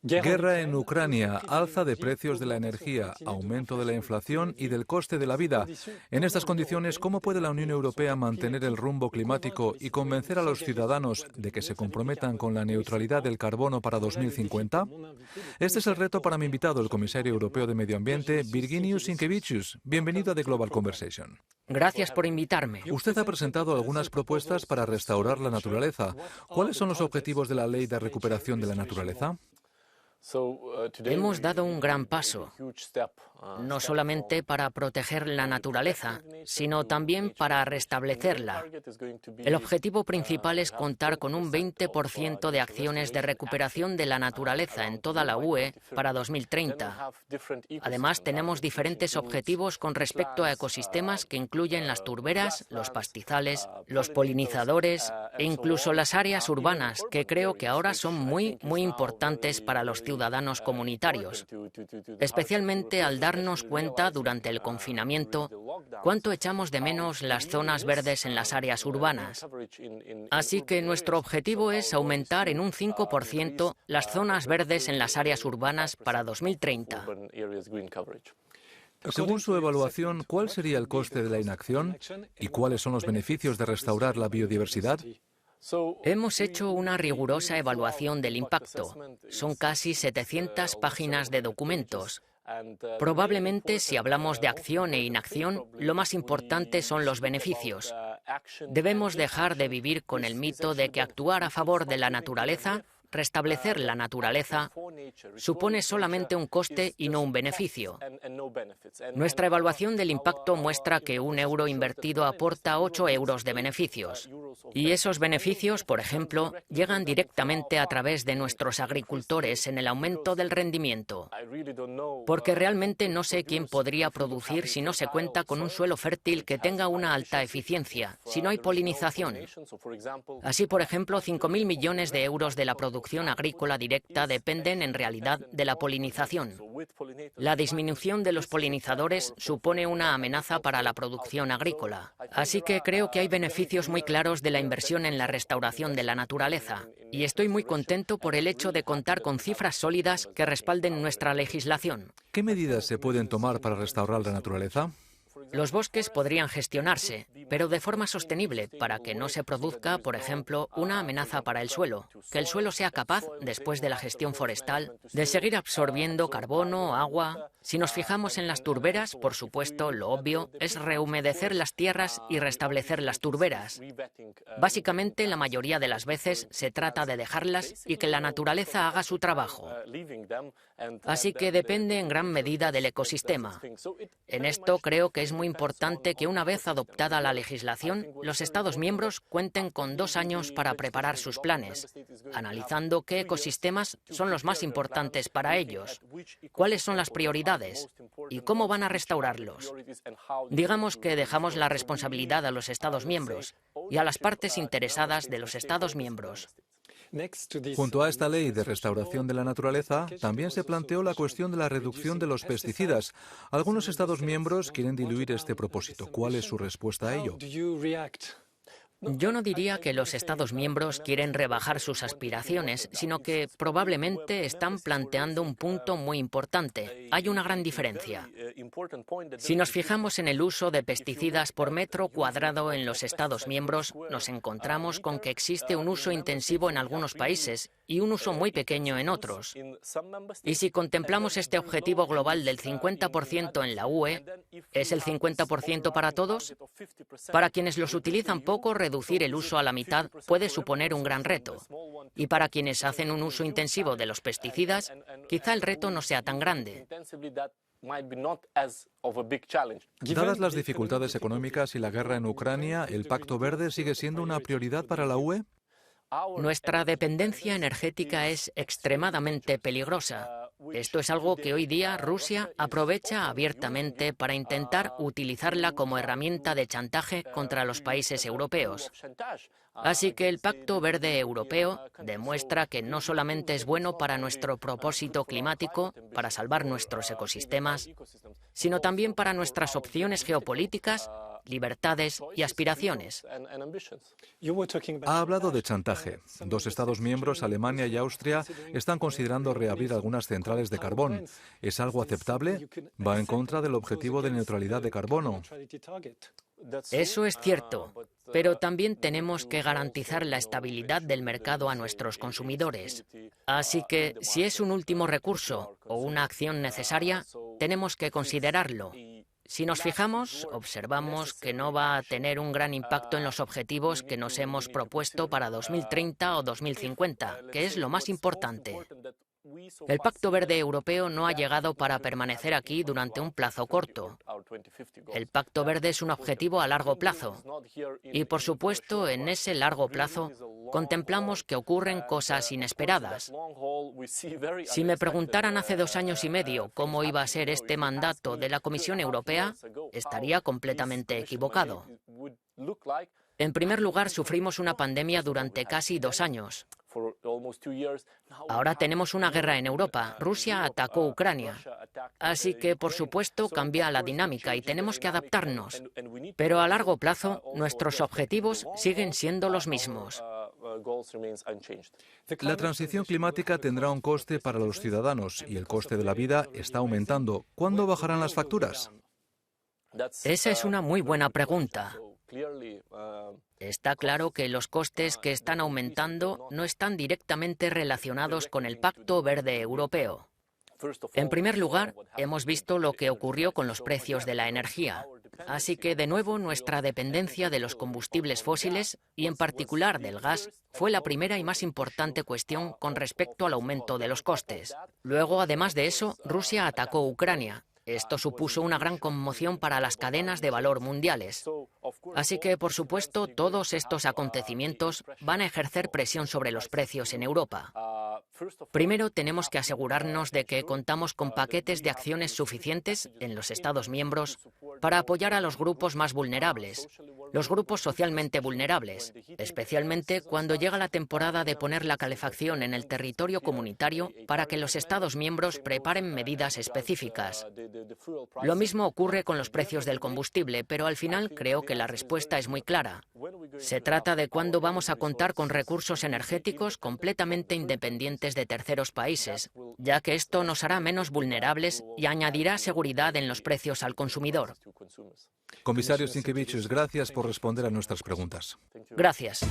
Guerra en Ucrania, alza de precios de la energía, aumento de la inflación y del coste de la vida. En estas condiciones, ¿cómo puede la Unión Europea mantener el rumbo climático y convencer a los ciudadanos de que se comprometan con la neutralidad del carbono para 2050? Este es el reto para mi invitado, el comisario europeo de Medio Ambiente, Virginijus Sinkevičius. Bienvenido a The Global Conversation. Gracias por invitarme. Usted ha presentado algunas propuestas para restaurar la naturaleza. ¿Cuáles son los objetivos de la Ley de Recuperación de la Naturaleza? Hemos dado un gran paso, no solamente para proteger la naturaleza, sino también para restablecerla. El objetivo principal es contar con un 20% de acciones de recuperación de la naturaleza en toda la UE para 2030. Además, tenemos diferentes objetivos con respecto a ecosistemas que incluyen las turberas, los pastizales, los polinizadores e incluso las áreas urbanas, que creo que ahora son muy importantes para los ciudadanos comunitarios, especialmente al darnos cuenta durante el confinamiento cuánto echamos de menos las zonas verdes en las áreas urbanas. Así que nuestro objetivo es aumentar en un 5% las zonas verdes en las áreas urbanas para 2030. Según su evaluación, ¿cuál sería el coste de la inacción y cuáles son los beneficios de restaurar la biodiversidad? Hemos hecho una rigurosa evaluación del impacto. Son casi 700 páginas de documentos. Probablemente, si hablamos de acción e inacción, lo más importante son los beneficios. Debemos dejar de vivir con el mito de que actuar a favor de la naturaleza, restablecer la naturaleza, supone solamente un coste y no un beneficio. Nuestra evaluación del impacto muestra que un euro invertido aporta 8 euros de beneficios. Y esos beneficios, por ejemplo, llegan directamente a través de nuestros agricultores en el aumento del rendimiento. Porque realmente no sé quién podría producir si no se cuenta con un suelo fértil que tenga una alta eficiencia, si no hay polinización. Así, por ejemplo, 5.000 millones de euros de la producción agrícola directa dependen en realidad de la polinización. La disminución de los polinizadores supone una amenaza para la producción agrícola. Así que creo que hay beneficios muy claros de la inversión en la restauración de la naturaleza. Y estoy muy contento por el hecho de contar con cifras sólidas que respalden nuestra legislación. ¿Qué medidas se pueden tomar para restaurar la naturaleza? Los bosques podrían gestionarse, pero de forma sostenible, para que no se produzca, por ejemplo, una amenaza para el suelo. Que el suelo sea capaz, después de la gestión forestal, de seguir absorbiendo carbono, agua. Si nos fijamos en las turberas, por supuesto, lo obvio es rehumedecer las tierras y restablecer las turberas. Básicamente, la mayoría de las veces se trata de dejarlas y que la naturaleza haga su trabajo. Así que depende en gran medida del ecosistema. En esto creo que es muy importante que una vez adoptada la legislación, los Estados miembros cuenten con 2 años para preparar sus planes, analizando qué ecosistemas son los más importantes para ellos, cuáles son las prioridades y cómo van a restaurarlos. Digamos que dejamos la responsabilidad a los Estados miembros y a las partes interesadas de los Estados miembros. Junto a esta ley de restauración de la naturaleza, también se planteó la cuestión de la reducción de los pesticidas. Algunos Estados miembros quieren diluir este propósito. ¿Cuál es su respuesta a ello? Yo no diría que los Estados miembros quieren rebajar sus aspiraciones, sino que probablemente están planteando un punto muy importante. Hay una gran diferencia. Si nos fijamos en el uso de pesticidas por metro cuadrado en los Estados miembros, nos encontramos con que existe un uso intensivo en algunos países y un uso muy pequeño en otros. Y si contemplamos este objetivo global del 50% en la UE, ¿es el 50% para todos? Para quienes los utilizan poco, reducir el uso a la mitad puede suponer un gran reto. Y para quienes hacen un uso intensivo de los pesticidas, quizá el reto no sea tan grande. Dadas las dificultades económicas y la guerra en Ucrania, ¿el Pacto Verde sigue siendo una prioridad para la UE? Nuestra dependencia energética es extremadamente peligrosa. Esto es algo que hoy día Rusia aprovecha abiertamente para intentar utilizarla como herramienta de chantaje contra los países europeos. Así que el Pacto Verde Europeo demuestra que no solamente es bueno para nuestro propósito climático, para salvar nuestros ecosistemas, sino también para nuestras opciones geopolíticas libertades y aspiraciones. Ha hablado de chantaje. 2 Estados miembros, Alemania y Austria, están considerando reabrir algunas centrales de carbón. ¿Es algo aceptable? ¿Va en contra del objetivo de neutralidad de carbono? Eso es cierto, pero también tenemos que garantizar la estabilidad del mercado a nuestros consumidores. Así que, si es un último recurso o una acción necesaria, tenemos que considerarlo. Si nos fijamos, observamos que no va a tener un gran impacto en los objetivos que nos hemos propuesto para 2030 o 2050, que es lo más importante. El Pacto Verde Europeo no ha llegado para permanecer aquí durante un plazo corto. El Pacto Verde es un objetivo a largo plazo. Y, por supuesto, en ese largo plazo, contemplamos que ocurren cosas inesperadas. Si me preguntaran hace 2 años y medio cómo iba a ser este mandato de la Comisión Europea, estaría completamente equivocado. En primer lugar, sufrimos una pandemia durante casi 2 años. Ahora tenemos una guerra en Europa. Rusia atacó Ucrania. Así que, por supuesto, cambia la dinámica y tenemos que adaptarnos. Pero a largo plazo, nuestros objetivos siguen siendo los mismos. La transición climática tendrá un coste para los ciudadanos y el coste de la vida está aumentando. ¿Cuándo bajarán las facturas? Esa es una muy buena pregunta. Está claro que los costes que están aumentando no están directamente relacionados con el Pacto Verde Europeo. En primer lugar, hemos visto lo que ocurrió con los precios de la energía. Así que, de nuevo, nuestra dependencia de los combustibles fósiles, y en particular del gas, fue la primera y más importante cuestión con respecto al aumento de los costes. Luego, además de eso, Rusia atacó Ucrania. Esto supuso una gran conmoción para las cadenas de valor mundiales. Así que, por supuesto, todos estos acontecimientos van a ejercer presión sobre los precios en Europa. Primero, tenemos que asegurarnos de que contamos con paquetes de acciones suficientes en los Estados miembros para apoyar a los grupos más vulnerables, los grupos socialmente vulnerables, especialmente cuando llega la temporada de poner la calefacción en el territorio comunitario para que los Estados miembros preparen medidas específicas. Lo mismo ocurre con los precios del combustible, pero al final creo que la respuesta es muy clara. Se trata de cuándo vamos a contar con recursos energéticos completamente independientes de terceros países, ya que esto nos hará menos vulnerables y añadirá seguridad en los precios al consumidor. Comisario Sinkevičius, gracias por responder a nuestras preguntas. Gracias.